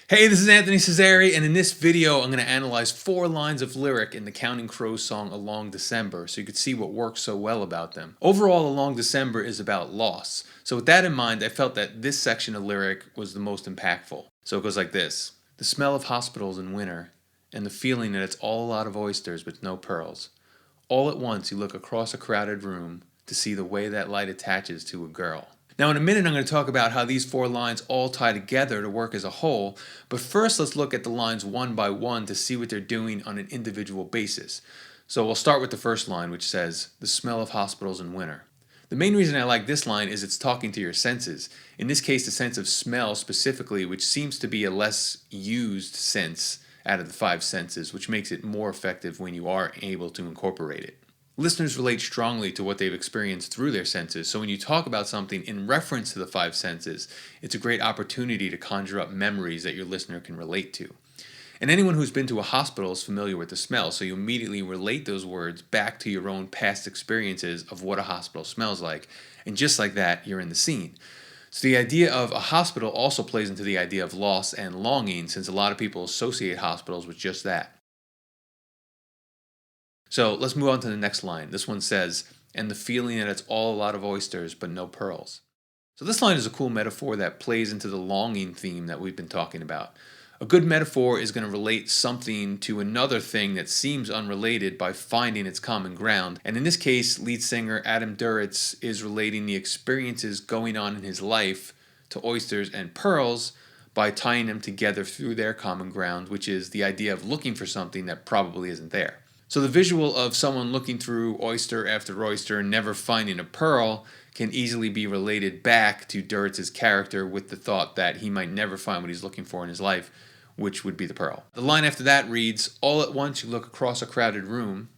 Hey, this is Anthony Cesare, and in this video I'm going to analyze 4 lines of lyric in the Counting Crows song Along December so you can see what works so well about them. Overall, Along December is about loss. So with that in mind, I felt that this section of lyric was the most impactful. So it goes like this. The smell of hospitals in winter, and the feeling that it's all a lot of oysters but no pearls. All at once you look across a crowded room to see the way that light attaches to a girl. Now in a minute I'm going to talk about how these 4 lines all tie together to work as a whole, but first let's look at the lines one by one to see what they're doing on an individual basis. So we'll start with the first line, which says, the smell of hospitals in winter. The main reason I like this line is it's talking to your senses. In this case, the sense of smell specifically, which seems to be a less used sense out of the 5 senses, which makes it more effective when you are able to incorporate it. Listeners relate strongly to what they've experienced through their senses, so when you talk about something in reference to the 5 senses, it's a great opportunity to conjure up memories that your listener can relate to. And anyone who's been to a hospital is familiar with the smell, so you immediately relate those words back to your own past experiences of what a hospital smells like, and just like that, you're in the scene. So the idea of a hospital also plays into the idea of loss and longing, since a lot of people associate hospitals with just that. So let's move on to the next line. This one says, and the feeling that it's all a lot of oysters but no pearls. So this line is a cool metaphor that plays into the longing theme that we've been talking about. A good metaphor is going to relate something to another thing that seems unrelated by finding its common ground. And in this case, lead singer Adam Duritz is relating the experiences going on in his life to oysters and pearls by tying them together through their common ground, which is the idea of looking for something that probably isn't there. So the visual of someone looking through oyster after oyster and never finding a pearl can easily be related back to Duritz's character with the thought that he might never find what he's looking for in his life, which would be the pearl. The line after that reads, all at once you look across a crowded room.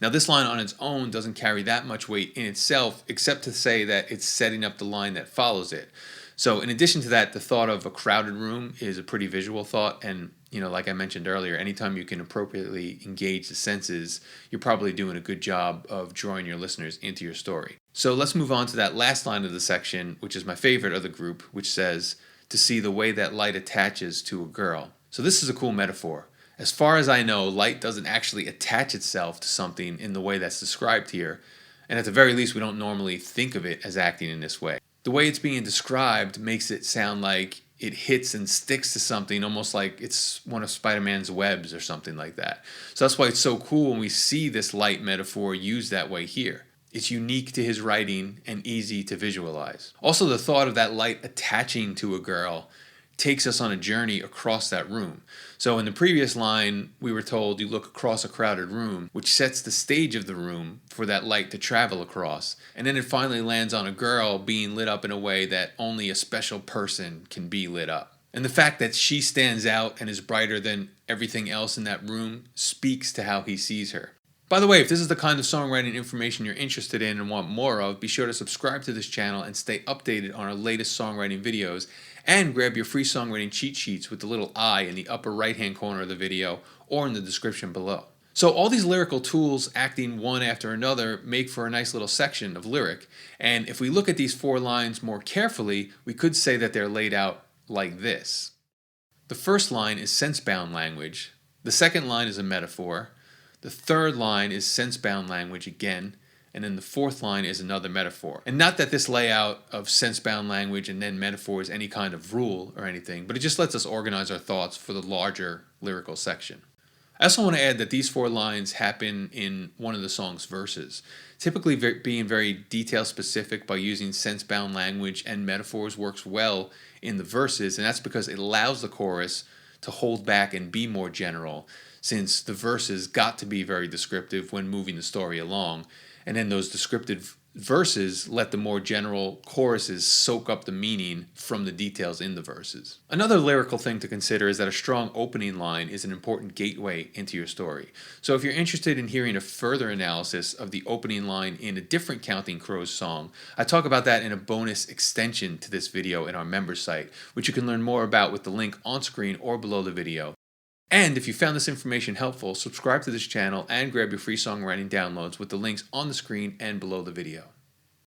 Now this line on its own doesn't carry that much weight in itself, except to say that it's setting up the line that follows it. So in addition to that, the thought of a crowded room is a pretty visual thought, and like I mentioned earlier, anytime you can appropriately engage the senses, you're probably doing a good job of drawing your listeners into your story. So let's move on to that last line of the section, which is my favorite of the group, which says, to see the way that light attaches to a girl. So this is a cool metaphor. As far as I know, light doesn't actually attach itself to something in the way that's described here, and at the very least, we don't normally think of it as acting in this way. The way it's being described makes it sound like it hits and sticks to something, almost like it's one of Spider-Man's webs or something like that. So that's why it's so cool when we see this light metaphor used that way here. It's unique to his writing and easy to visualize. Also, the thought of that light attaching to a girl takes us on a journey across that room. So in the previous line, we were told you look across a crowded room, which sets the stage of the room for that light to travel across. And then it finally lands on a girl being lit up in a way that only a special person can be lit up. And the fact that she stands out and is brighter than everything else in that room speaks to how he sees her. By the way, if this is the kind of songwriting information you're interested in and want more of, be sure to subscribe to this channel and stay updated on our latest songwriting videos, and grab your free songwriting cheat sheets with the little I in the upper right hand corner of the video or in the description below. So all these lyrical tools acting one after another make for a nice little section of lyric, and if we look at these 4 lines more carefully, we could say that they're laid out like this. The first line is sense-bound language, the second line is a metaphor, the third line is sense-bound language again, and then the fourth line is another metaphor. And not that this layout of sense-bound language and then metaphor is any kind of rule or anything, but it just lets us organize our thoughts for the larger lyrical section. I also want to add that these 4 lines happen in one of the song's verses. Typically being very detail specific by using sense-bound language and metaphors works well in the verses, and that's because it allows the chorus to hold back and be more general, since the verses got to be very descriptive when moving the story along, and then those descriptive verses let the more general choruses soak up the meaning from the details in the verses. Another lyrical thing to consider is that a strong opening line is an important gateway into your story. So if you're interested in hearing a further analysis of the opening line in a different Counting Crows song, I talk about that in a bonus extension to this video in our members site, which you can learn more about with the link on screen or below the video. And if you found this information helpful, subscribe to this channel and grab your free songwriting downloads with the links on the screen and below the video.